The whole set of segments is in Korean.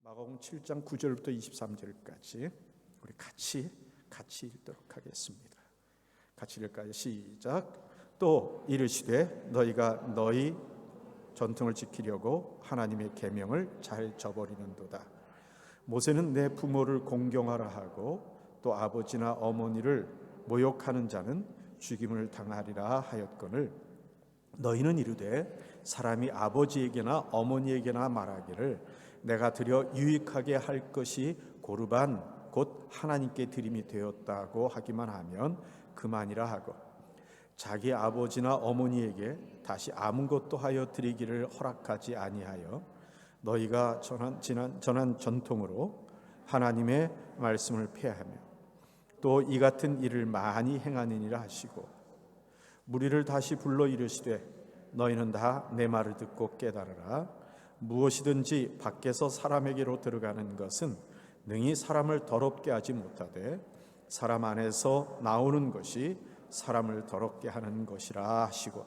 마가복음 7장 9절부터 23절까지 우리 같이 읽도록 하겠습니다. 같이 읽을까요? 시작. 또 이르시되 너희가 너희 전통을 지키려고 하나님의 계명을 잘 저버리는도다. 모세는 내 부모를 공경하라 하고 또 아버지나 어머니를 모욕하는 자는 죽임을 당하리라 하였거늘 너희는 이르되 사람이 아버지에게나 어머니에게나 말하기를 내가 드려 유익하게 할 것이 고르반 곧 하나님께 드림이 되었다고 하기만 하면 그만이라 하고 자기 아버지나 어머니에게 다시 아무것도 하여 드리기를 허락하지 아니하여 너희가 전한 전통으로 하나님의 말씀을 폐하며 또 이 같은 일을 많이 행하느니라 하시고 무리를 다시 불러 이르시되 너희는 다 내 말을 듣고 깨달으라. 무엇이든지 밖에서 사람에게로 들어가는 것은 능히 사람을 더럽게 하지 못하되 사람 안에서 나오는 것이 사람을 더럽게 하는 것이라 하시고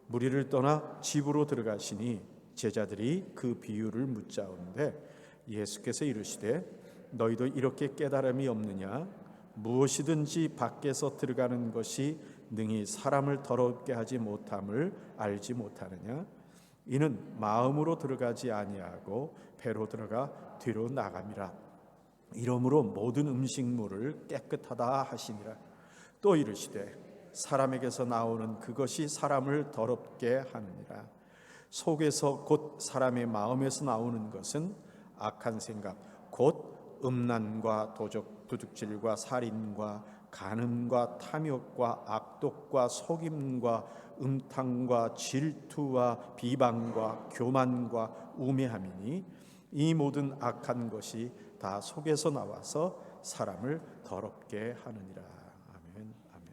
무리를 떠나 집으로 들어가시니 제자들이 그 비유를 묻자온데 예수께서 이르시되 너희도 이렇게 깨달음이 없느냐? 무엇이든지 밖에서 들어가는 것이 능히 사람을 더럽게 하지 못함을 알지 못하느냐? 이는 마음으로 들어가지 아니하고 배로 들어가 뒤로 나감이라. 이러므로 모든 음식물을 깨끗하다 하시니라. 또 이르시되 사람에게서 나오는 그것이 사람을 더럽게 하느니라. 속에서 곧 사람의 마음에서 나오는 것은 악한 생각 곧 음란과 도둑질과 살인과 간음과 탐욕과 악독과 속임과 음탕과 질투와 비방과 교만과 우매함이니 이 모든 악한 것이 다 속에서 나와서 사람을 더럽게 하느니라. 아멘. 아멘.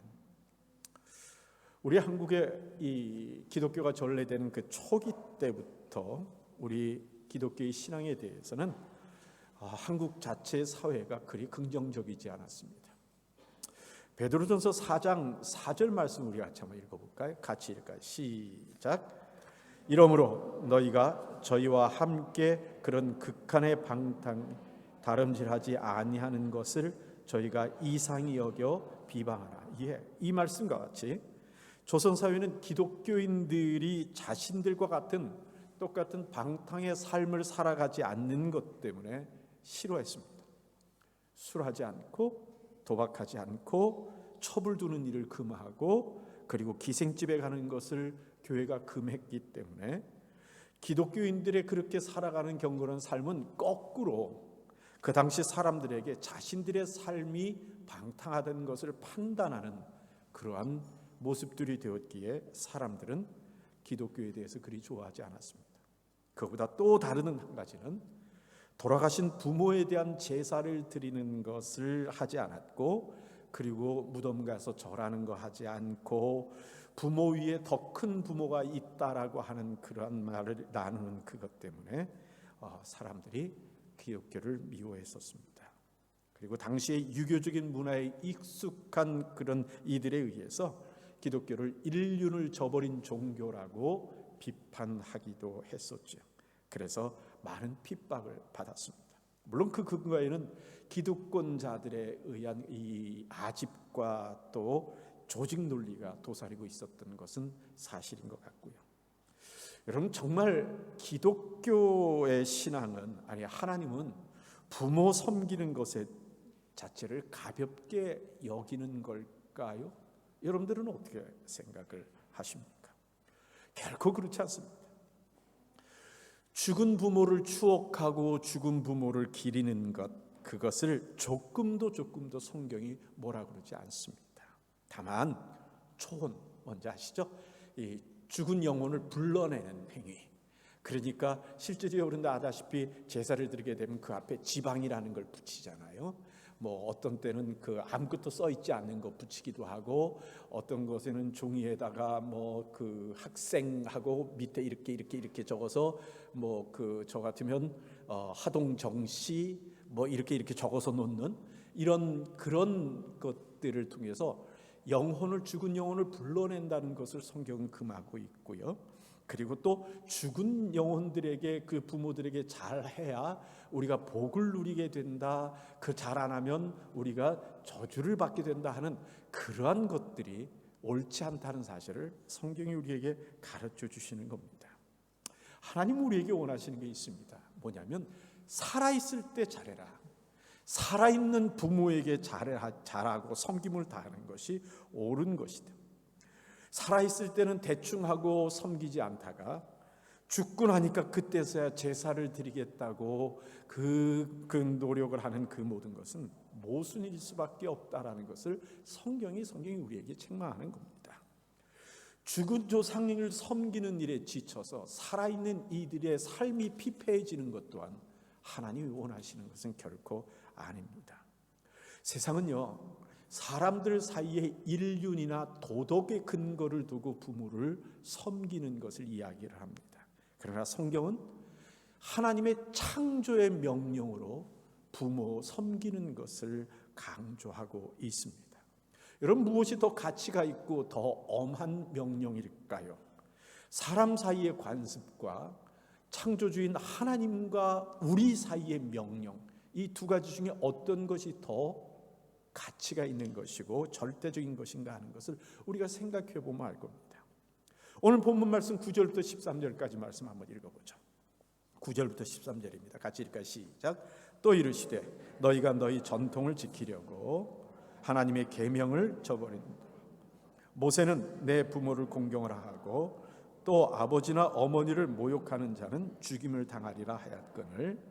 우리 한국의 이 기독교가 전래되는 그 초기 때부터 우리 기독교의 신앙에 대해서는 한국 자체 사회가 그리 긍정적이지 않았습니다. 베드로전서 4장 4절 말씀 우리 같이 한번 읽어볼까요? 같이 읽을까요? 시작. 이러므로 너희가 저희와 함께 그런 극한의 다름질하지 아니하는 것을 저희가 이상히 여겨 비방하라. 이 말씀과 같이 조선 사회는 기독교인들이 자신들과 같은 똑같은 방탕의 삶을 살아가지 않는 것 때문에 싫어했습니다. 술하지 않고 도박하지 않고 첩을 두는 일을 금하고 그리고 기생집에 가는 것을 교회가 금했기 때문에 기독교인들의 그렇게 살아가는 경건한 삶은 거꾸로 그 당시 사람들에게 자신들의 삶이 방탕하다는 것을 판단하는 그러한 모습들이 되었기에 사람들은 기독교에 대해서 그리 좋아하지 않았습니다. 그보다 또 다른 한 가지는 돌아가신 부모에 대한 제사를 드리는 것을 하지 않았고 그리고 무덤 가서 절하는 거 하지 않고 부모 위에 더 큰 부모가 있다라고 하는 그러한 말을 나누는 그것 때문에 사람들이 기독교를 미워했었습니다. 그리고 당시의 유교적인 문화에 익숙한 그런 이들에 의해서 기독교를 인륜을 저버린 종교라고 비판하기도 했었죠. 그래서 많은 핍박을 받았습니다. 물론 그 근거에는 기득권자들에 의한 이 아집과 또 조직 논리가 도사리고 있었던 것은 사실인 것 같고요. 여러분 정말 기독교의 신앙은 아니 하나님은 부모 섬기는 것의 자체를 가볍게 여기는 걸까요? 여러분들은 어떻게 생각을 하십니까? 결코 그렇지 않습니다. 죽은 부모를 추억하고 죽은 부모를 기리는 것 그것을 조금도 성경이 뭐라 그러지 않습니다. 다만 초혼 뭔지 아시죠? 이 죽은 영혼을 불러내는 행위. 그러니까 실제로 여러분도 아다시피 제사를 드리게 되면 그 앞에 지방이라는 걸 붙이잖아요. 뭐 어떤 때는 그 아무것도 써 있지 않는 거 붙이기도 하고 어떤 것에는 종이에다가 뭐 그 학생하고 밑에 이렇게 적어서 뭐 그 저 같으면 하동정씨 뭐 이렇게 적어서 놓는 이런 그런 것들을 통해서 죽은 영혼을 불러낸다는 것을 성경은 금하고 있고요. 그리고 또 죽은 영혼들에게, 그 부모들에게 잘해야 우리가 복을 누리게 된다, 그 잘 안 하면 우리가 저주를 받게 된다 하는 그러한 것들이 옳지 않다는 사실을 성경이 우리에게 가르쳐 주시는 겁니다. 하나님 우리에게 원하시는 게 있습니다. 뭐냐면 살아있을 때 잘해라. 살아있는 부모에게 잘하고 섬김을 다하는 것이 옳은 것이다. 살아있을 때는 대충 하고 섬기지 않다가 죽고 나니까 그때서야 제사를 드리겠다고 그 노력을 하는 그 모든 것은 모순일 수밖에 없다라는 것을 성경이 우리에게 책망하는 겁니다. 죽은 조상님을 섬기는 일에 지쳐서 살아있는 이들의 삶이 피폐해지는 것 또한 하나님이 원하시는 것은 결코 아닙니다. 세상은요, 사람들 사이에 인륜이나 도덕의 근거를 두고 부모를 섬기는 것을 이야기를 합니다. 그러나 성경은 하나님의 창조의 명령으로 부모 섬기는 것을 강조하고 있습니다. 여러분, 무엇이 더 가치가 있고 더 엄한 명령일까요? 사람 사이의 관습과 창조주인 하나님과 우리 사이의 명령, 이 두 가지 중에 어떤 것이 더 가치가 있는 것이고 절대적인 것인가 하는 것을 우리가 생각해 보면 알 겁니다. 오늘 본문 말씀 9절부터 13절까지 말씀 한번 읽어보죠. 9절부터 13절입니다. 같이 읽을까요? 시작. 또 이르시되 너희가 너희 전통을 지키려고 하나님의 계명을 저버린다. 모세는 내 부모를 공경을 하고 또 아버지나 어머니를 모욕하는 자는 죽임을 당하리라 하였거늘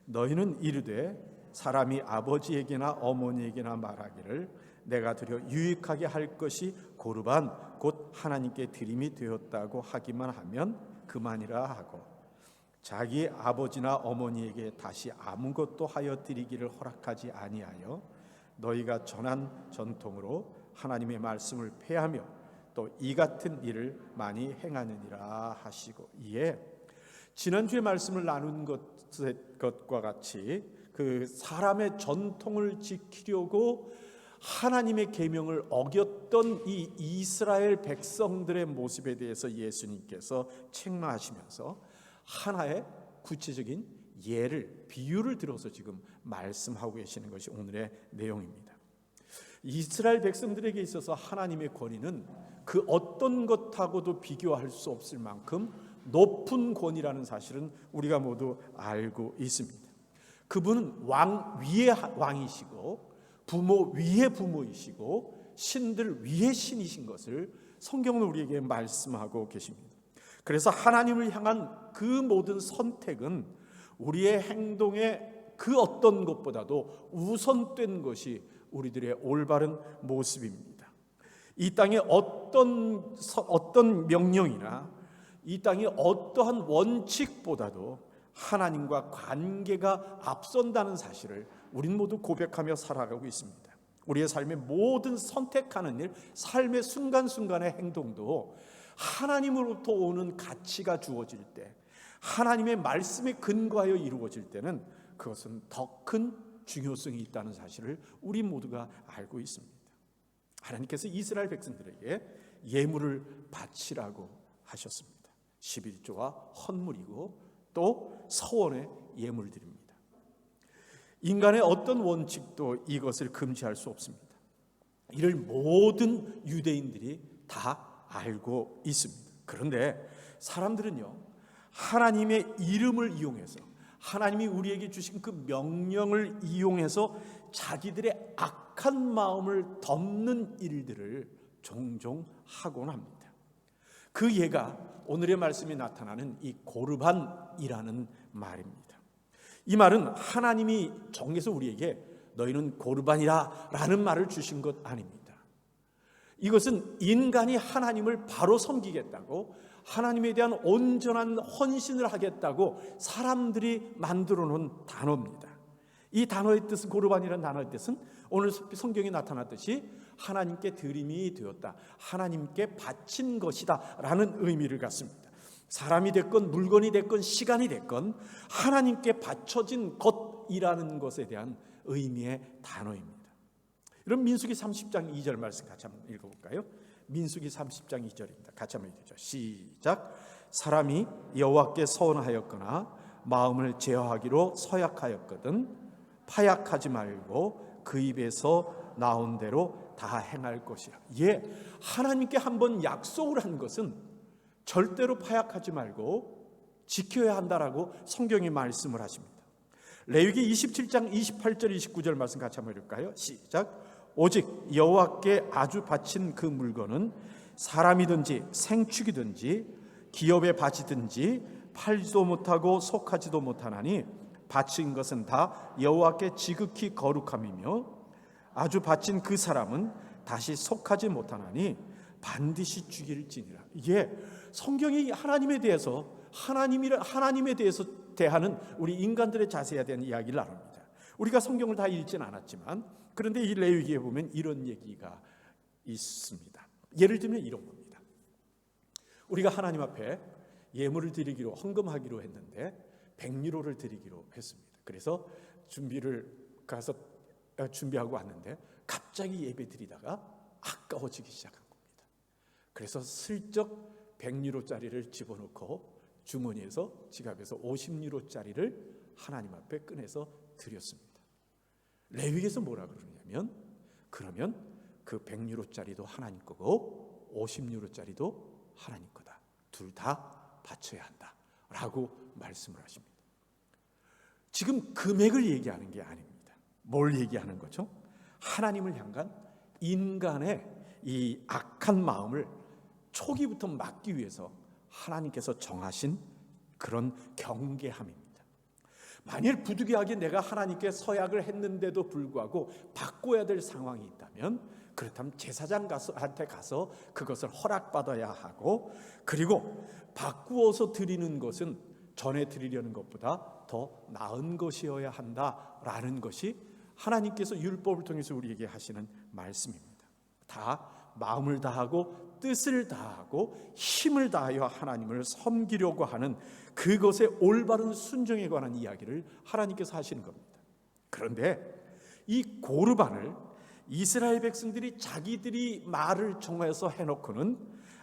너희는 이르되 사람이 아버지에게나 어머니에게나 말하기를 내가 드려 유익하게 할 것이 고르반 곧 하나님께 드림이 되었다고 하기만 하면 그만이라 하고 자기 아버지나 어머니에게 다시 아무것도 하여 드리기를 허락하지 아니하여 너희가 전한 전통으로 하나님의 말씀을 폐하며 또 이 같은 일을 많이 행하느니라 하시고, 이에 지난주에 말씀을 나눈 것과 같이 그 사람의 전통을 지키려고 하나님의 계명을 어겼던 이 이스라엘 백성들의 모습에 대해서 예수님께서 책망하시면서 하나의 구체적인 예를, 비유를 들어서 지금 말씀하고 계시는 것이 오늘의 내용입니다. 이스라엘 백성들에게 있어서 하나님의 권위는 그 어떤 것하고도 비교할 수 없을 만큼 높은 권위라는 사실은 우리가 모두 알고 있습니다. 그분은 왕 위의 왕이시고 부모 위의 부모이시고 신들 위의 신이신 것을 성경은 우리에게 말씀하고 계십니다. 그래서 하나님을 향한 그 모든 선택은 우리의 행동의 그 어떤 것보다도 우선된 것이 우리들의 올바른 모습입니다. 이 땅에 어떤 명령이나 이 땅에 어떠한 원칙보다도 하나님과 관계가 앞선다는 사실을 우린 모두 고백하며 살아가고 있습니다. 우리의 삶의 모든 선택하는 일, 삶의 순간순간의 행동도 하나님으로부터 오는 가치가 주어질 때, 하나님의 말씀에 근거하여 이루어질 때는 그것은 더 큰 중요성이 있다는 사실을 우리 모두가 알고 있습니다. 하나님께서 이스라엘 백성들에게 예물을 바치라고 하셨습니다. 11조와 헌물이고 또 서원의 예물들입니다. 인간의 어떤 원칙도 이것을 금지할 수 없습니다. 이를 모든 유대인들이 다 알고 있습니다. 그런데 사람들은요, 하나님의 이름을 이용해서, 하나님이 우리에게 주신 그 명령을 이용해서 자기들의 악한 마음을 덮는 일들을 종종 하곤 합니다. 그 예가 오늘의 말씀에 나타나는 이 고르반이라는 말입니다. 이 말은 하나님이 정해서 우리에게 너희는 고르반이라 라는 말을 주신 것 아닙니다. 이것은 인간이 하나님을 바로 섬기겠다고, 하나님에 대한 온전한 헌신을 하겠다고 사람들이 만들어 놓은 단어입니다. 이 단어의 뜻은, 고르반이라는 단어의 뜻은 오늘 성경에 나타났듯이 하나님께 드림이 되었다, 하나님께 바친 것이다 라는 의미를 갖습니다. 사람이 됐건 물건이 됐건 시간이 됐건 하나님께 바쳐진 것이라는 것에 대한 의미의 단어입니다. 여러분, 민수기 30장 2절 말씀 같이 한번 읽어볼까요? 민수기 30장 2절입니다. 같이 한번 읽죠. 시작. 사람이 여호와께 서원하였거나 마음을 제어하기로 서약하였거든 파약하지 말고 그 입에서 나온 대로 다 행할 것이라. 예, 하나님께 한번 약속을 한 것은 절대로 파약하지 말고 지켜야 한다라고 성경이 말씀을 하십니다. 레위기 27장 28절 29절 말씀 같이 한번 읽을까요? 시작. 오직 여호와께 아주 바친 그 물건은 사람이든지 생축이든지 기업의 밭이든지 팔지도 못하고 속하지도 못하나니 바친 것은 다 여호와께 지극히 거룩함이며 아주 바친 그 사람은 다시 속하지 못하나니 반드시 죽일지니라. 이게 성경이 하나님에 대해서 대하는 우리 인간들의 자세에 대한 이야기를 나눕니다. 우리가 성경을 다 읽지는 않았지만 그런데 이 레위기에 보면 이런 얘기가 있습니다. 예를 들면 이런 겁니다. 우리가 하나님 앞에 예물을 드리기로 헌금하기로 했는데 100유로를 드리기로 했습니다. 그래서 준비하고 왔는데 갑자기 예배 드리다가 아까워지기 시작한 겁니다. 그래서 슬쩍 100유로짜리를 집어넣고 주머니에서 지갑에서 50유로짜리를 하나님 앞에 꺼내서 드렸습니다. 레위기에서 뭐라 그러냐면 그러면 그 100유로짜리도 하나님 거고 50유로짜리도 하나님 거다. 둘 다 바쳐야 한다 라고 말씀을 하십니다. 지금 금액을 얘기하는 게 아닙니다. 뭘 얘기하는 거죠? 하나님을 향한 인간의 이 악한 마음을 초기부터 막기 위해서 하나님께서 정하신 그런 경계함입니다. 만일 부득이하게 내가 하나님께 서약을 했는데도 불구하고 바꿔야 될 상황이 있다면 그렇다면 제사장한테 가서 그것을 허락받아야 하고 그리고 바꾸어서 드리는 것은 전에 드리려는 것보다 더 나은 것이어야 한다라는 것이 하나님께서 율법을 통해서 우리에게 하시는 말씀입니다. 다 마음을 다하고 뜻을 다하고 힘을 다하여 하나님을 섬기려고 하는 그것의 올바른 순종에 관한 이야기를 하나님께서 하시는 겁니다. 그런데 이 고르반을 이스라엘 백성들이 자기들이 말을 정해서 해놓고는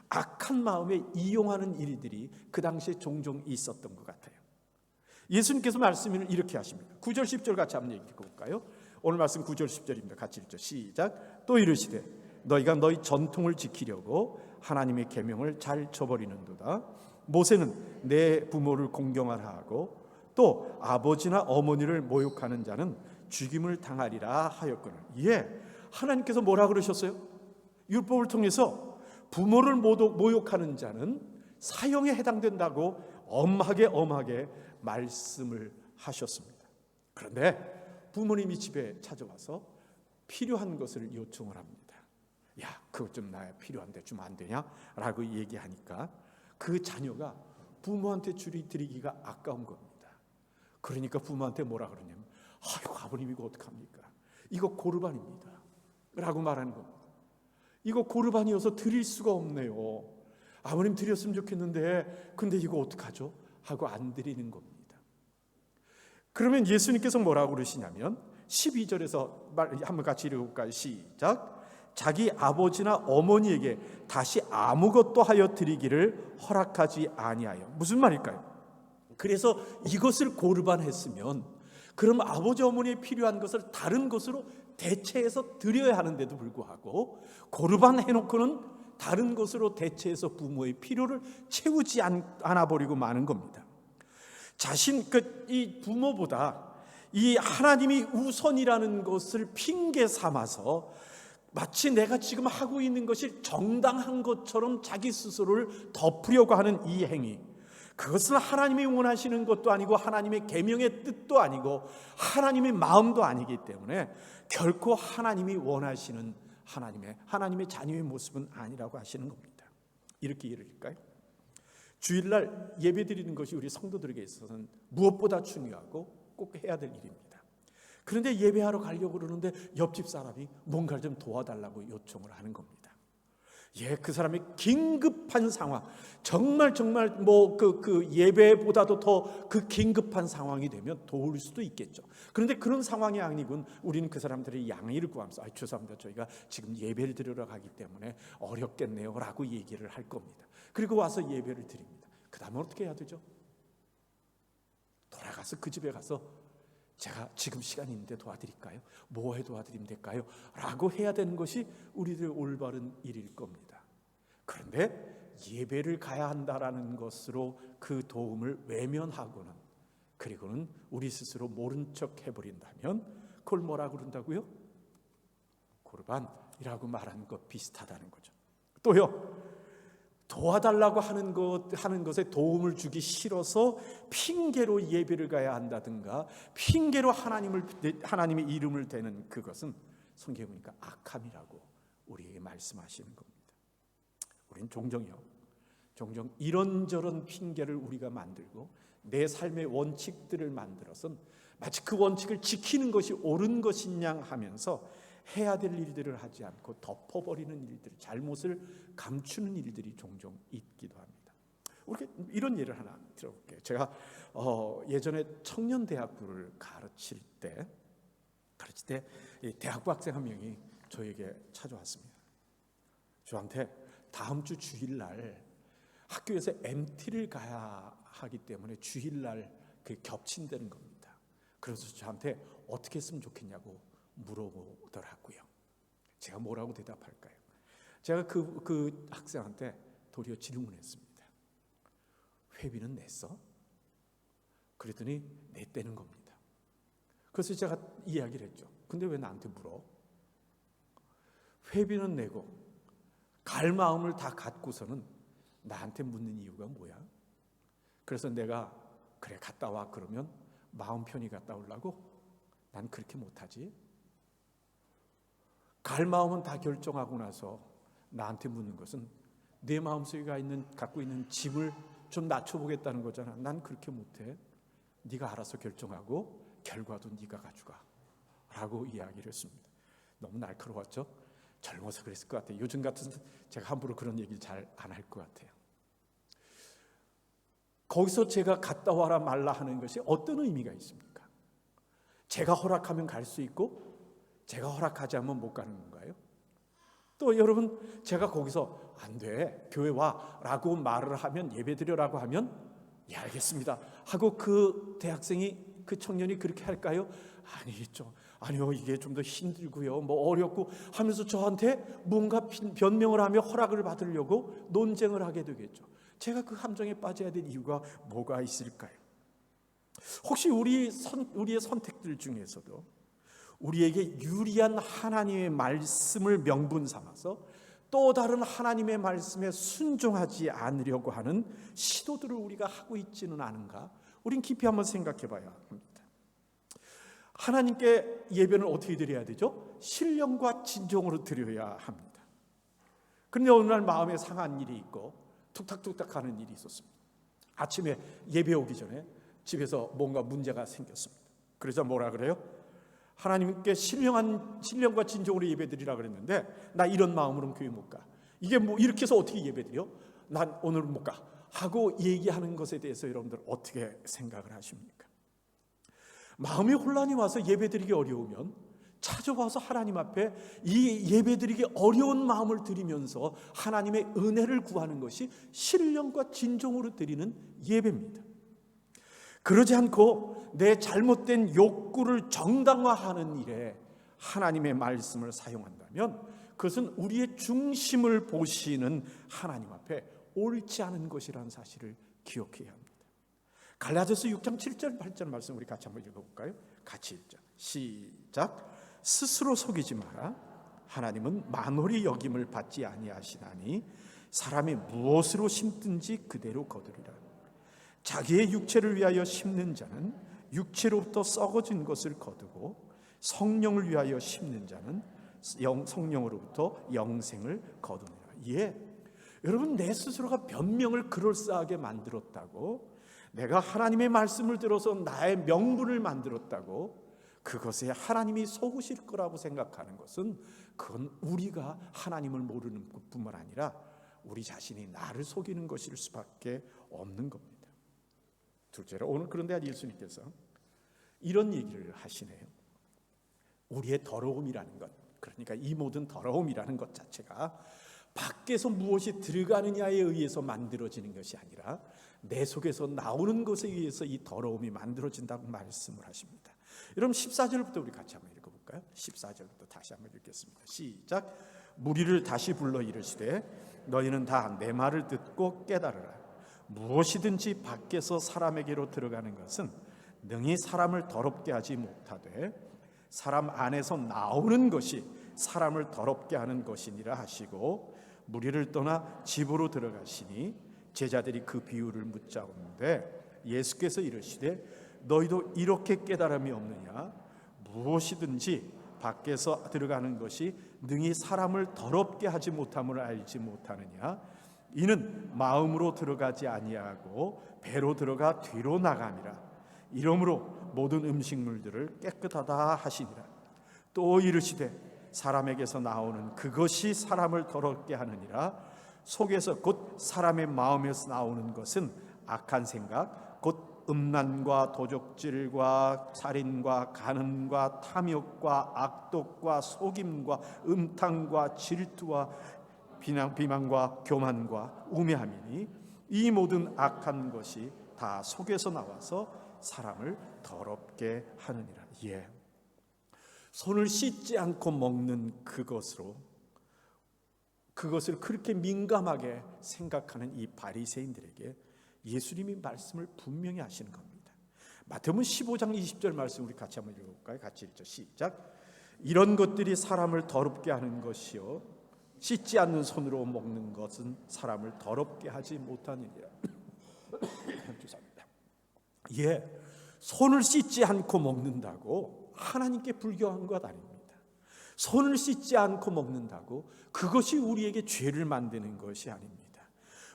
악한 마음에 이용하는 일들이 그 당시에 종종 있었던 것 같아요. 예수님께서 말씀을 이렇게 하십니다. 9절 10절 같이 한번 읽어볼까요? 오늘 말씀 9절 10절입니다. 같이 읽죠. 시작. 또 이르시되 너희가 너희 전통을 지키려고 하나님의 계명을 잘 저버리는도다. 모세는 내 부모를 공경하라 하고 또 아버지나 어머니를 모욕하는 자는 죽임을 당하리라 하였거늘. 예, 하나님께서 뭐라 그러셨어요? 율법을 통해서 부모를 모욕하는 자는 사형에 해당된다고 엄하게 말씀을 하셨습니다. 그런데 부모님이 집에 찾아와서 필요한 것을 요청을 합니다. 야, 그것 좀 나야 필요한데 주면 안 되냐? 라고 얘기하니까 그 자녀가 부모한테 드리기가 아까운 겁니다. 그러니까 부모한테 뭐라 그러냐면 아이고 아버님 이거 어떡합니까? 이거 고르반입니다 라고 말하는 겁니다. 이거 고르반이어서 드릴 수가 없네요. 아버님 드렸으면 좋겠는데 근데 이거 어떡하죠? 하고 안 드리는 겁니다. 그러면 예수님께서 뭐라고 그러시냐면 12절에서 한번 같이 읽어볼까요? 시작. 자기 아버지나 어머니에게 다시 아무것도 하여 드리기를 허락하지 아니하여. 무슨 말일까요? 그래서 이것을 고르반 했으면 그럼 아버지 어머니에 필요한 것을 다른 것으로 대체해서 드려야 하는데도 불구하고 고르반 해놓고는 다른 것으로 대체해서 부모의 필요를 채우지 않아 버리고 마는 겁니다. 이 부모보다 이 하나님이 우선이라는 것을 핑계 삼아서 마치 내가 지금 하고 있는 것이 정당한 것처럼 자기 스스로를 덮으려고 하는 이 행위, 그것은 하나님이 원하시는 것도 아니고 하나님의 계명의 뜻도 아니고 하나님의 마음도 아니기 때문에 결코 하나님이 원하시는 하나님의 자녀의 모습은 아니라고 하시는 겁니다. 이렇게 이해를 할까요? 주일날 예배드리는 것이 우리 성도들에게 있어서는 무엇보다 중요하고 꼭 해야 될 일입니다. 그런데 예배하러 가려고 그러는데 옆집 사람이 뭔가를 좀 도와달라고 요청을 하는 겁니다. 그 사람의 긴급한 상황, 정말 그 예배보다도 더 그 긴급한 상황이 되면 도울 수도 있겠죠. 그런데 그런 상황이 아니군 우리는 그 사람들의 양해를 구하면서 죄송합니다, 저희가 지금 예배를 드리러 가기 때문에 어렵겠네요 라고 얘기를 할 겁니다. 그리고 와서 예배를 드립니다. 그 다음에 어떻게 해야 되죠? 돌아가서 그 집에 가서 제가 지금 시간이 있는데 도와드릴까요? 뭐해 도와드리면 될까요? 라고 해야 되는 것이 우리들의 올바른 일일 겁니다. 그런데 예배를 가야 한다라는 것으로 그 도움을 외면하고는, 그리고는 우리 스스로 모른 척 해버린다면 그걸 뭐라고 그런다고요? 고르반이라고 말하는 것 비슷하다는 거죠. 또요, 도와달라고 하는 것에 도움을 주기 싫어서 핑계로 예배를 가야 한다든가 핑계로 하나님의 이름을 대는 그것은 성경에 보니까 악함이라고 우리에게 말씀하시는 겁니다. 우리는 종종 이런저런 핑계를 우리가 만들고 내 삶의 원칙들을 만들어서 마치 그 원칙을 지키는 것이 옳은 것인 양 하면서 해야 될 일들을 하지 않고 덮어버리는 일들, 잘못을 감추는 일들이 종종 있기도 합니다. 우리가 이런 예를 하나 들어볼게요. 제가 예전에 청년대학부를 가르칠 때 대학부 학생 한 명이 저에게 찾아왔습니다. 저한테 다음 주 주일날 학교에서 MT를 가야 하기 때문에 주일날 겹친다는 겁니다. 그래서 저한테 어떻게 했으면 좋겠냐고 물어보더라고요. 제가 뭐라고 대답할까요? 제가 그 학생한테 도리어 질문했습니다. 회비는 냈어? 그랬더니 냈다는 겁니다. 그래서 제가 이야기를 했죠. 근데 왜 나한테 물어? 회비는 내고 갈 마음을 다 갖고서는 나한테 묻는 이유가 뭐야? 그래서 내가 그래 갔다 와 그러면 마음 편히 갔다 오려고? 난 그렇게 못하지. 갈 마음은 다 결정하고 나서 나한테 묻는 것은 내 마음속에 갖고 있는 짐을 좀 낮춰보겠다는 거잖아. 난 그렇게 못해. 네가 알아서 결정하고 결과도 네가 가져가 라고 이야기를 했습니다. 너무 날카로웠죠? 젊어서 그랬을 것 같아요. 요즘 같은 제가 함부로 그런 얘기를 잘 안 할 것 같아요. 거기서 제가 갔다 와라 말라 하는 것이 어떤 의미가 있습니까? 제가 허락하면 갈 수 있고 제가 허락하지 않으면 못 가는 건가요? 또 여러분, 제가 거기서 안 돼, 교회 와 라고 말을 하면, 예배 드려라고 하면 예 알겠습니다 하고 그 대학생이, 그 청년이 그렇게 할까요? 아니요 이게 좀 더 힘들고요 뭐 어렵고 하면서 저한테 뭔가 변명을 하며 허락을 받으려고 논쟁을 하게 되겠죠. 제가 그 함정에 빠져야 될 이유가 뭐가 있을까요? 혹시 우리의 선택들 중에서도 우리에게 유리한 하나님의 말씀을 명분 삼아서 또 다른 하나님의 말씀에 순종하지 않으려고 하는 시도들을 우리가 하고 있지는 않은가? 우린 깊이 한번 생각해 봐야 합니다. 하나님께 예배는 어떻게 드려야 되죠? 신령과 진정으로 드려야 합니다. 그런데 어느 날 마음에 상한 일이 있고 툭탁툭탁 하는 일이 있었습니다. 아침에 예배 오기 전에 집에서 뭔가 문제가 생겼습니다. 그래서 뭐라 그래요? 하나님께 신령과 진정으로 예배드리라 그랬는데 나 이런 마음으로는 교회 못 가. 이게 뭐 이렇게 해서 어떻게 예배드려? 난 오늘 못 가. 하고 얘기하는 것에 대해서 여러분들 어떻게 생각을 하십니까? 마음의 혼란이 와서 예배드리기 어려우면 찾아와서 하나님 앞에 이 예배드리기 어려운 마음을 드리면서 하나님의 은혜를 구하는 것이 신령과 진정으로 드리는 예배입니다. 그러지 않고 내 잘못된 욕구를 정당화하는 일에 하나님의 말씀을 사용한다면 그것은 우리의 중심을 보시는 하나님 앞에 옳지 않은 것이라는 사실을 기억해야 합니다. 갈라디아서 6장 7절 8절 말씀 우리 같이 한번 읽어볼까요? 같이 읽죠. 시작. 스스로 속이지 마라. 하나님은 만홀히 여김을 받지 아니하시나니 사람이 무엇으로 심든지 그대로 거두리라. 자기의 육체를 위하여 심는 자는 육체로부터 썩어진 것을 거두고 성령을 위하여 심는 자는 성령으로부터 영생을 거두니라. 예, 여러분, 내 스스로가 변명을 그럴싸하게 만들었다고, 내가 하나님의 말씀을 들어서 나의 명분을 만들었다고, 그것에 하나님이 속으실 거라고 생각하는 것은 그건 우리가 하나님을 모르는 것뿐만 아니라 우리 자신이 나를 속이는 것일 수밖에 없는 겁니다. 둘째로, 오늘 그런데 예수님께서 이런 얘기를 하시네요. 우리의 더러움이라는 것, 그러니까 이 모든 더러움이라는 것 자체가 밖에서 무엇이 들어가느냐에 의해서 만들어지는 것이 아니라 내 속에서 나오는 것에 의해서 이 더러움이 만들어진다고 말씀을 하십니다. 여러분 14절부터 우리 같이 한번 읽어볼까요? 14절부터 다시 한번 읽겠습니다. 시작. 무리를 다시 불러 이르시되 너희는 다 내 말을 듣고 깨달으라. 무엇이든지 밖에서 사람에게로 들어가는 것은 능히 사람을 더럽게 하지 못하되 사람 안에서 나오는 것이 사람을 더럽게 하는 것이니라 하시고 무리를 떠나 집으로 들어가시니 제자들이 그 비유를 묻자오는데 예수께서 이르시되 너희도 이렇게 깨달음이 없느냐? 무엇이든지 밖에서 들어가는 것이 능히 사람을 더럽게 하지 못함을 알지 못하느냐? 이는 마음으로 들어가지 아니하고 배로 들어가 뒤로 나감이라. 이러므로 모든 음식물들을 깨끗하다 하시니라. 또 이르시되 사람에게서 나오는 그것이 사람을 더럽게 하느니라. 속에서 곧 사람의 마음에서 나오는 것은 악한 생각 곧 음란과 도적질과 살인과 간음과 탐욕과 악독과 속임과 음탕과 질투와 비방과 교만과 우매함이니 이 모든 악한 것이 다 속에서 나와서 사람을 더럽게 하느니라. 예. 손을 씻지 않고 먹는 그것을 그렇게 민감하게 생각하는 이 바리새인들에게 예수님이 말씀을 분명히 하시는 겁니다. 마태복음 15장 20절 말씀 우리 같이 한번 읽어볼까요? 같이 읽죠. 시작. 이런 것들이 사람을 더럽게 하는 것이요 씻지 않는 손으로 먹는 것은 사람을 더럽게 하지 못하느니라. 죄송합니다. 예, 손을 씻지 않고 먹는다고 하나님께 불교한 것 아닙니다. 손을 씻지 않고 먹는다고 그것이 우리에게 죄를 만드는 것이 아닙니다.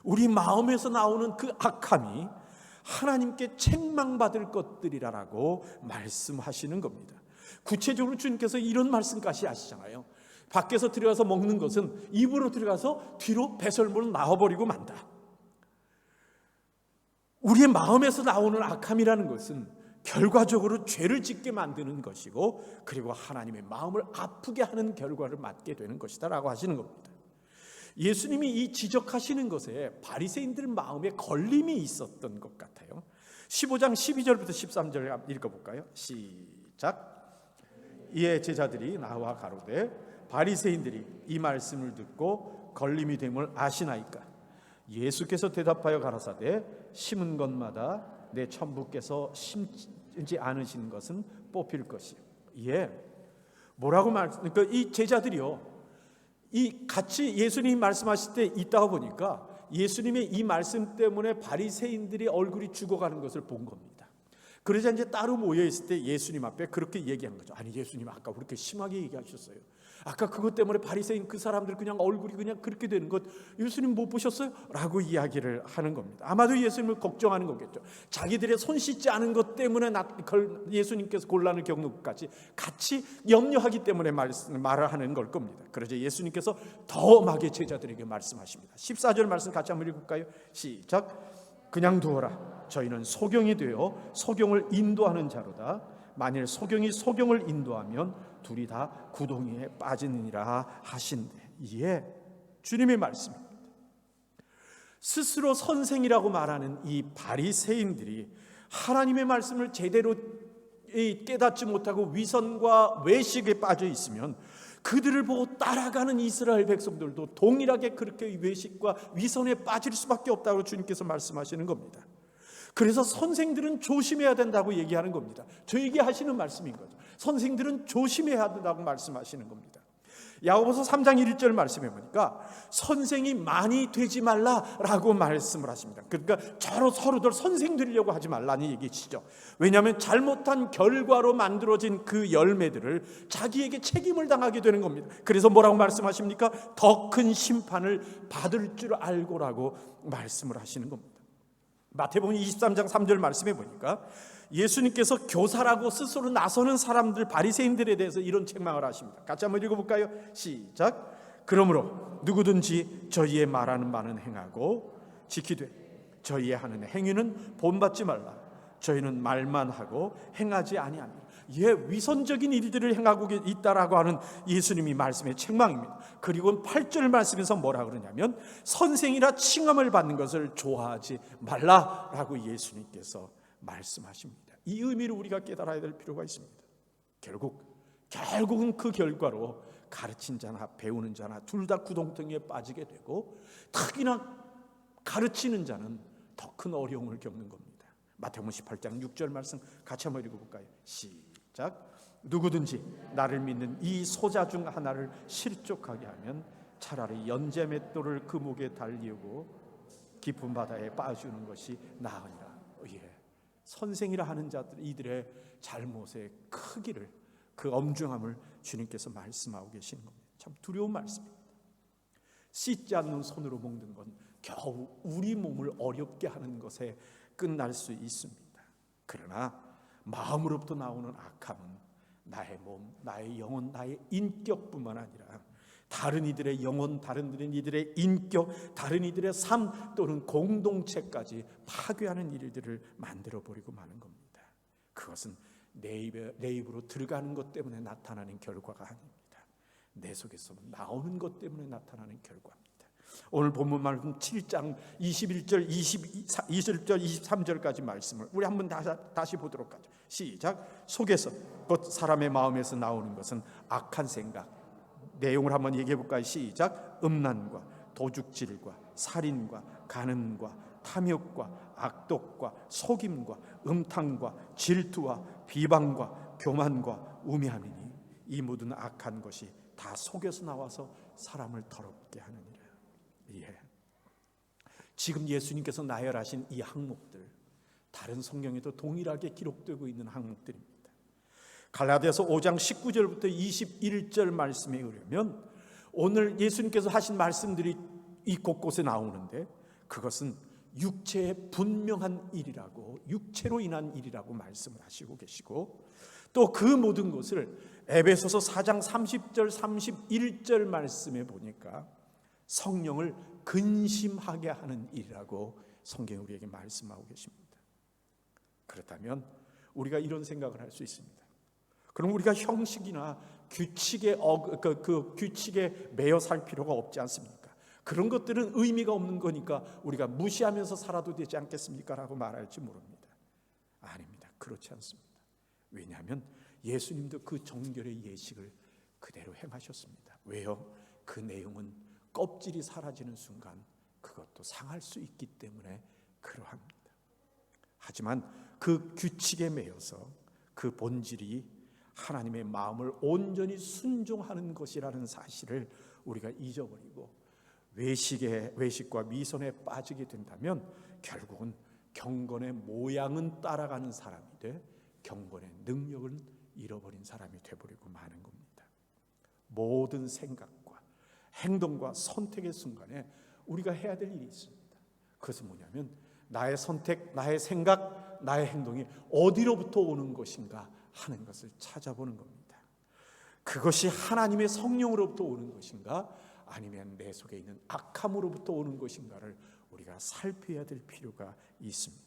우리 마음에서 나오는 그 악함이 하나님께 책망받을 것들이라고 말씀하시는 겁니다. 구체적으로 주님께서 이런 말씀까지 하시잖아요. 밖에서 들어가서 먹는 것은 입으로 들어가서 뒤로 배설물을 나와버리고 만다. 우리의 마음에서 나오는 악함이라는 것은 결과적으로 죄를 짓게 만드는 것이고 그리고 하나님의 마음을 아프게 하는 결과를 맞게 되는 것이다 라고 하시는 겁니다. 예수님이 이 지적하시는 것에 바리새인들 마음에 걸림이 있었던 것 같아요. 15장 12절부터 13절 읽어볼까요? 시작. 이에 제자들이 나와 가로되 바리새인들이 이 말씀을 듣고 걸림이 됨을 아시나이까? 예수께서 대답하여 가라사대 심은 것마다 내 천부께서 심지 않으신 것은 뽑힐 것이요. 예. 뭐라고 그러니까 이 제자들이요. 이 같이 예수님이 말씀하실 때 있다가 보니까 예수님의 이 말씀 때문에 바리새인들의 얼굴이 죽어가는 것을 본 겁니다. 그러자 이제 따로 모여 있을 때 예수님 앞에 그렇게 얘기한 거죠. 아니 예수님 아까 그렇게 심하게 얘기하셨어요. 아까 그것 때문에 바리새인 그 사람들 그냥 얼굴이 그냥 그렇게 되는 것 예수님 못 보셨어요? 라고 이야기를 하는 겁니다. 아마도 예수님을 걱정하는 거겠죠. 자기들의 손 씻지 않은 것 때문에 예수님께서 곤란을 겪는 것까지 같이 염려하기 때문에 말을 하는 걸 겁니다. 그러자 예수님께서 더 엄하게 제자들에게 말씀하십니다. 14절 말씀 같이 한번 읽을까요? 시작. 그냥 두어라. 저희는 소경이 되어 소경을 인도하는 자로다. 만일 소경이 소경을 인도하면 둘이 다 구덩이에 빠지느니라 하신대. 예, 주님의 말씀입니다. 스스로 선생이라고 말하는 이 바리새인들이 하나님의 말씀을 제대로 깨닫지 못하고 위선과 외식에 빠져 있으면 그들을 보고 따라가는 이스라엘 백성들도 동일하게 그렇게 외식과 위선에 빠질 수밖에 없다고 주님께서 말씀하시는 겁니다. 그래서 선생들은 조심해야 된다고 얘기하는 겁니다. 저에게 하시는 말씀인 거죠. 선생들은 조심해야 된다고 말씀하시는 겁니다. 야고보서 3장 1절 말씀해 보니까 선생이 많이 되지 말라라고 말씀을 하십니다. 그러니까 서로들 선생 되려고 하지 말라는 얘기시죠. 왜냐하면 잘못한 결과로 만들어진 그 열매들을 자기에게 책임을 당하게 되는 겁니다. 그래서 뭐라고 말씀하십니까? 더 큰 심판을 받을 줄 알고라고 말씀을 하시는 겁니다. 마태복음 23장 3절 말씀해 보니까 예수님께서 교사라고 스스로 나서는 사람들, 바리새인들에 대해서 이런 책망을 하십니다. 같이 한번 읽어볼까요? 시작. 그러므로 누구든지 저희의 말하는 바는 행하고 지키되 저희의 하는 행위는 본받지 말라. 저희는 말만 하고 행하지 아니하니라. 위선적인 일들을 행하고 있다라고 하는 예수님이 말씀의 책망입니다. 그리고 8절 말씀에서 뭐라 그러냐면 선생이라 칭함을 받는 것을 좋아하지 말라라고 예수님께서 말씀하십니다. 이 의미를 우리가 깨달아야 될 필요가 있습니다. 결국은 그 결과로 가르친 자나 배우는 자나 둘 다 구덩텅이에 빠지게 되고, 특히나 가르치는 자는 더 큰 어려움을 겪는 겁니다. 마태복음 18장 6절 말씀 같이 한번 읽어볼까요? 시작. 누구든지 나를 믿는 이 소자 중 하나를 실족하게 하면 차라리 연재 맷돌을 그 목에 달리고 깊은 바다에 빠지는 것이 나으니라. 선생이라 하는 자들, 이들의 잘못의 크기를, 그 엄중함을 주님께서 말씀하고 계시는 겁니다. 참 두려운 말씀입니다. 씻지 않는 손으로 먹는 건 겨우 우리 몸을 어렵게 하는 것에 끝날 수 있습니다. 그러나 마음으로부터 나오는 악함은 나의 몸, 나의 영혼, 나의 인격뿐만 아니라 다른 이들의 영혼, 다른 이들의 인격, 다른 이들의 삶 또는 공동체까지 파괴하는 일들을 만들어버리고 마는 겁니다. 그것은 내 입으로 들어가는 것 때문에 나타나는 결과가 아닙니다. 내 속에서 나오는 것 때문에 나타나는 결과입니다. 오늘 본문 말씀 7장 21절, 20절, 23절까지 말씀을 우리 한번 다시 보도록 하죠. 시작. 속에서 곧 사람의 마음에서 나오는 것은 악한 생각. 내용을 한번 얘기해 볼까요? 시작. 음란과 도둑질과 살인과 간음과 탐욕과 악독과 속임과 음탕과 질투와 비방과 교만과 우매함이니 이 모든 악한 것이 다 속에서 나와서 사람을 더럽게 하느니라. 지금 예수님께서 나열하신 이 항목들, 다른 성경에도 동일하게 기록되고 있는 항목들입니다. 갈라디아서 5장 19절부터 21절 말씀에 의하면 오늘 예수님께서 하신 말씀들이 이 곳곳에 나오는데, 그것은 육체의 분명한 일이라고, 육체로 인한 일이라고 말씀을 하시고 계시고, 또 그 모든 것을 에베소서 4장 30절 31절 말씀에 보니까 성령을 근심하게 하는 일이라고 성경이 우리에게 말씀하고 계십니다. 그렇다면 우리가 이런 생각을 할 수 있습니다. 그럼 우리가 형식이나 규칙에 매여 살 필요가 없지 않습니까? 그런 것들은 의미가 없는 거니까 우리가 무시하면서 살아도 되지 않겠습니까? 라고 말할지 모릅니다. 아닙니다. 그렇지 않습니다. 왜냐하면 예수님도 그 정결의 예식을 그대로 행하셨습니다. 왜요? 그 내용은 껍질이 사라지는 순간 그것도 상할 수 있기 때문에 그러합니다. 하지만 그 규칙에 매여서 그 본질이 하나님의 마음을 온전히 순종하는 것이라는 사실을 우리가 잊어버리고 외식과 미선에 빠지게 된다면 결국은 경건의 모양은 따라가는 사람이 돼 경건의 능력을 잃어버린 사람이 되어버리고 마는 겁니다. 모든 생각과 행동과 선택의 순간에 우리가 해야 될 일이 있습니다. 그것은 뭐냐면 나의 선택, 나의 생각, 나의 행동이 어디로부터 오는 것인가 하는 것을 찾아보는 겁니다. 그것이 하나님의 성령으로부터 오는 것인가 아니면 내 속에 있는 악함으로부터 오는 것인가를 우리가 살펴야 될 필요가 있습니다.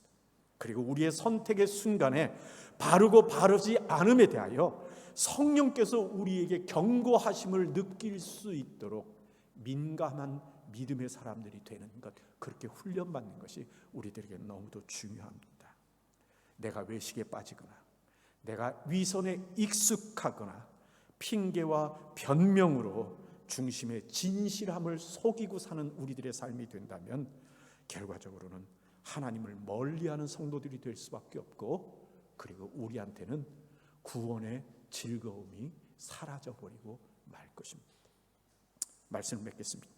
그리고 우리의 선택의 순간에 바르고 바르지 않음에 대하여 성령께서 우리에게 경고하심을 느낄 수 있도록 민감한 믿음의 사람들이 되는 것, 그렇게 훈련받는 것이 우리들에게 너무도 중요합니다. 내가 외식에 빠지거나 내가 위선에 익숙하거나 핑계와 변명으로 중심의 진실함을 속이고 사는 우리들의 삶이 된다면 결과적으로는 하나님을 멀리하는 성도들이 될 수밖에 없고, 그리고 우리한테는 구원의 즐거움이 사라져버리고 말 것입니다. 말씀을 맺겠습니다.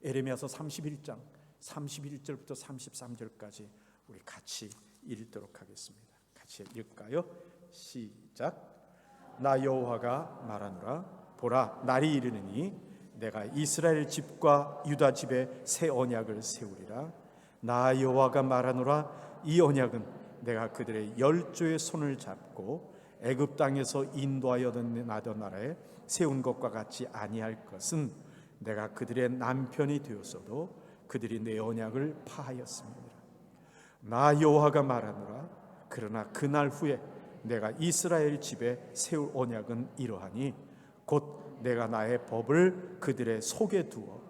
에레미야서 31장 31절부터 33절까지 우리 같이 읽도록 하겠습니다. 같이 읽을까요? 시작. 나 여호와가 말하노라. 보라, 날이 이르느니 내가 이스라엘 집과 유다 집에 새 언약을 세우리라. 나 여호와가 말하노라. 이 언약은 내가 그들의 열조의 손을 잡고 애굽 땅에서 인도하여 나던 나라에 세운 것과 같이 아니할 것은 내가 그들의 남편이 되었어도 그들이 내 언약을 파하였습니다. 나 여호와가 말하노라. 그러나 그날 후에 내가 이스라엘 집에 세울 언약은 이러하니 곧 내가 나의 법을 그들의 속에 두어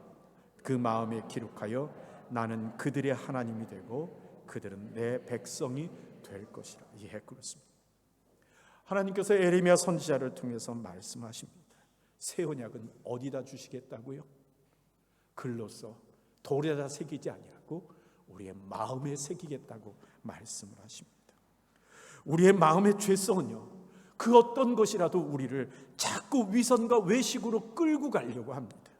그 마음에 기록하여 나는 그들의 하나님이 되고 그들은 내 백성이 될 것이라. 예, 그렇습니다. 하나님께서 에레미야 선지자를 통해서 말씀하십니다. 새 언약은 어디다 주시겠다고요? 글로써 돌에다 새기지 아니하고 우리의 마음에 새기겠다고 말씀을 하십니다. 우리의 마음의 죄성은요, 그 어떤 것이라도 우리를 자꾸 위선과 외식으로 끌고 가려고 합니다.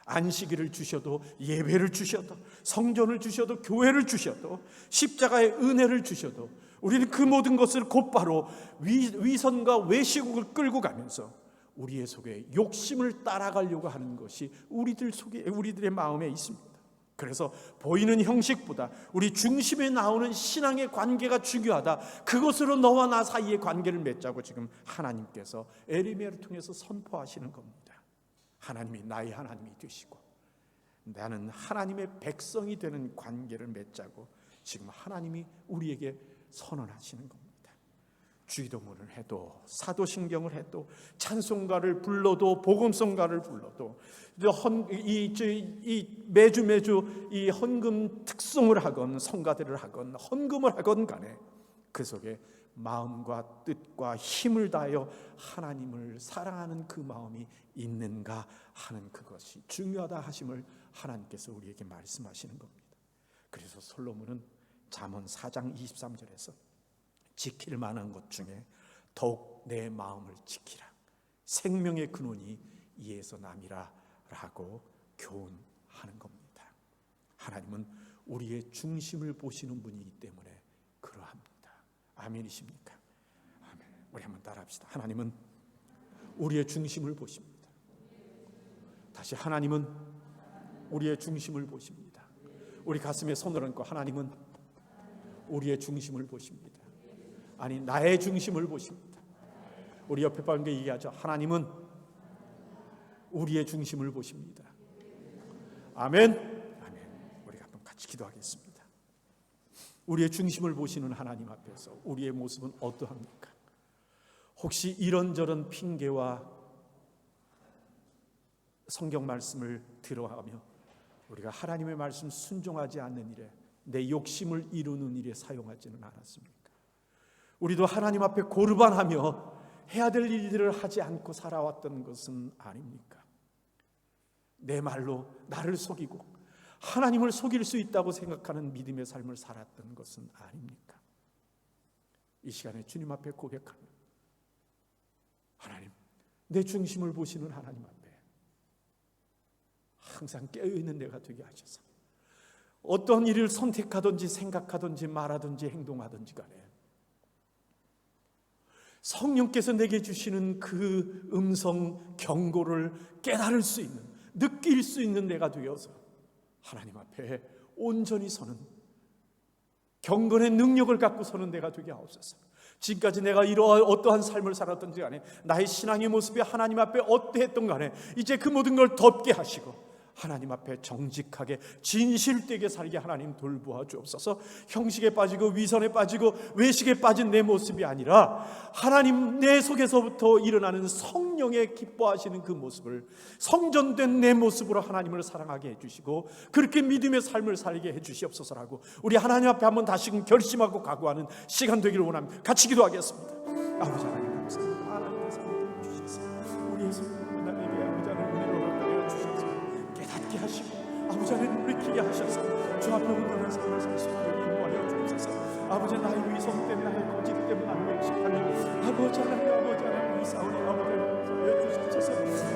안식일을 주셔도, 예배를 주셔도, 성전을 주셔도, 교회를 주셔도, 십자가의 은혜를 주셔도 우리는 그 모든 것을 곧바로 위선과 외식으로 끌고 가면서 우리의 속에 욕심을 따라가려고 하는 것이 우리들의 마음에 있습니다. 그래서 보이는 형식보다 우리 중심에 나오는 신앙의 관계가 중요하다. 그것으로 너와 나 사이의 관계를 맺자고 지금 하나님께서 에레미야를 통해서 선포하시는 겁니다. 하나님이 나의 하나님이 되시고 나는 하나님의 백성이 되는 관계를 맺자고 지금 하나님이 우리에게 선언하시는 겁니다. 주기도문을 해도, 사도신경을 해도, 찬송가를 불러도, 복음성가를 불러도, 매주 이 헌금 특송을 하건 성가대를 하건 헌금을 하건 간에 그 속에 마음과 뜻과 힘을 다하여 하나님을 사랑하는 그 마음이 있는가 하는 그것이 중요하다 하심을 하나님께서 우리에게 말씀하시는 겁니다. 그래서 솔로몬은 잠언 4장 23절에서 지킬 만한 것 중에 더욱 내 마음을 지키라. 생명의 근원이 이에서 남이라 라고 교훈하는 겁니다. 하나님은 우리의 중심을 보시는 분이기 때문에 그러합니다. 아멘이십니까? 아멘. 우리 한번 따라합시다. 하나님은 우리의 중심을 보십니다. 다시, 하나님은 우리의 중심을 보십니다. 우리 가슴에 손을 얹고 하나님은 우리의 중심을 보십니다. 아니, 나의 중심을 보십니다. 우리 옆에 분께 얘기하죠. 하나님은 우리의 중심을 보십니다. 아멘. 아멘. 우리가 한번 같이 기도하겠습니다. 우리의 중심을 보시는 하나님 앞에서 우리의 모습은 어떠합니까? 혹시 이런저런 핑계와 성경 말씀을 들어가며 우리가 하나님의 말씀 순종하지 않는 일에, 내 욕심을 이루는 일에 사용하지는 않았습니까? 우리도 하나님 앞에 고르반하며 해야 될 일들을 하지 않고 살아왔던 것은 아닙니까? 내 말로 나를 속이고 하나님을 속일 수 있다고 생각하는 믿음의 삶을 살았던 것은 아닙니까? 이 시간에 주님 앞에 고백합니다. 하나님, 내 중심을 보시는 하나님 앞에 항상 깨어있는 내가 되게 하셔서 어떤 일을 선택하든지 생각하든지 말하든지 행동하든지 간에 성령께서 내게 주시는 그 음성 경고를 깨달을 수 있는, 느낄 수 있는 내가 되어서 하나님 앞에 온전히 서는, 경건의 능력을 갖고 서는 내가 되게 하옵소서. 지금까지 내가 이러한 어떠한 삶을 살았던지 간에, 나의 신앙의 모습이 하나님 앞에 어떠했던 간에 이제 그 모든 걸 덮게 하시고 하나님 앞에 정직하게 진실되게 살게 하나님 돌보아 주옵소서. 형식에 빠지고 위선에 빠지고 외식에 빠진 내 모습이 아니라 하나님 내 속에서부터 일어나는 성령의 기뻐하시는 그 모습을, 성전된 내 모습으로 하나님을 사랑하게 해주시고 그렇게 믿음의 삶을 살게 해주시옵소서라고 우리 하나님 앞에 한번 다시금 결심하고 각오하는 시간 되기를 원합니다. 같이 기도하겠습니다. 아버지 하나님 감사합니다. 하나님께서 주셔서 우리의 손으로 나에게 아버지 하나님 은혜로 나타내 주셔서 깨닫게 하시고 아버지 하나님 돌이키게 하셔서 주 앞에 온전한 삶을 살 수 있도록 인도하여 주옵소서. 아버지, 나의 위선 때문에, 나의 거짓 때문에, 나의 외식하며 아버지 하나님 이 싸우니 아버지 하나님 주옵소서.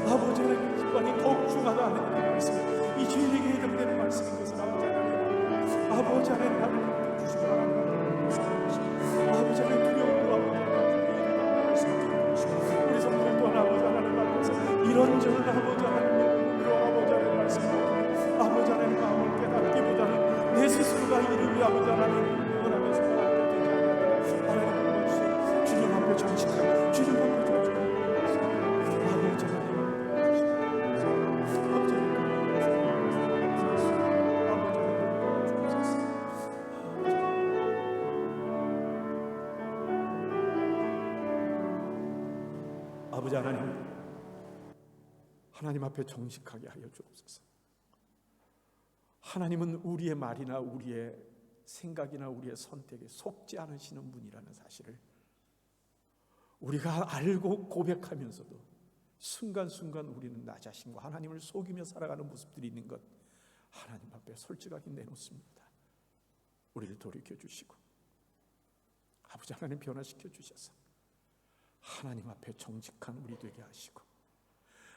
아버지 하나님 기관이 더욱 중하다 하는 그 말씀, 이 죄에게 해당되는 말씀인 것을 아버지 하나님 나를 주시고 아버지 하나님 두려움도 아버지 하나님 우리 성도들 또한 아버지 하나님 앞에서 이런저런 아버지 하나님 아버지 하나님 말씀을 아버지 하나님 마음을 깨닫기보다는 내 스스로가 우리 아버지 하나님 원하면서 되지 않으면 하나님 불러주세요. 주님 앞에 정직하게 주님 앞에 정직하게 아버지 하나님 아버지 하나님 앞에 정직하게 하여 주옵소서. 하나님은 우리의 말이나 우리의 생각이나 우리의 선택에 속지 않으시는 분이라는 사실을 우리가 알고 고백하면서도 순간순간 우리는 나 자신과 하나님을 속이며 살아가는 모습들이 있는 것 하나님 앞에 솔직하게 내놓습니다. 우리를 돌이켜 주시고 아버지 하나님 변화시켜 주셔서 하나님 앞에 정직한 우리 되게 하시고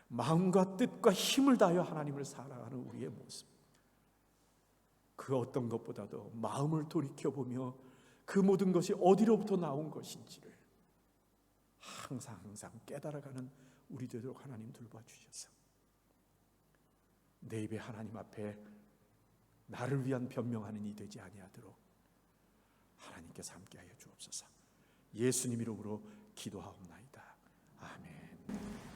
마음과 뜻과 힘을 다하여 하나님을 사랑하는 우리의 모습, 그 어떤 것보다도 마음을 돌이켜보며 그 모든 것이 어디로부터 나온 것인지를 항상 깨달아가는 우리 되도록 하나님 돌봐주셔서 내 입에 하나님 앞에 나를 위한 변명하는 이 되지 아니하도록 하나님께서 함께하여 주옵소서. 예수님 이름으로 기도하옵나이다. 아멘.